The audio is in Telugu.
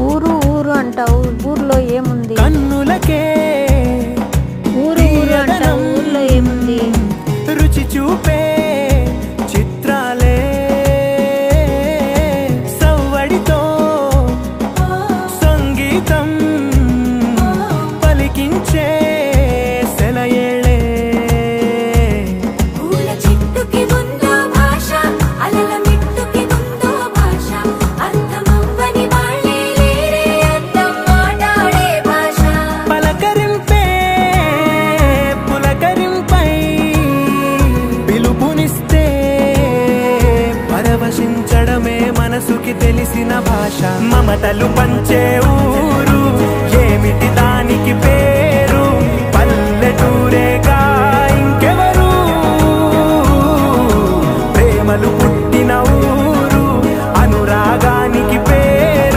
ఊరు ఊరు అంటావు, ఊర్లో ఏముంది? కన్నులకే ఊరు ఊరు అంటావు, ఊర్లో ఏముంది? రుచి చూపే చిత్రాలే సవ్వడితో సంగీతం పలికించే సెలయేళే. పూల చెట్టుకి ఉందో భాష, అలల మిట్టుకి ఉందో భాష, అర్థమవ్వని వాళ్ళే లేరే అందం మాట్లాడే భాష. పలకరింపే పులకరింపై పిలుపునిస్తే పరవశించడమే మనసుకి తెలిసిన భాష. మమతలు పంచే ఊరు ఏమిటి దానికి పేరు?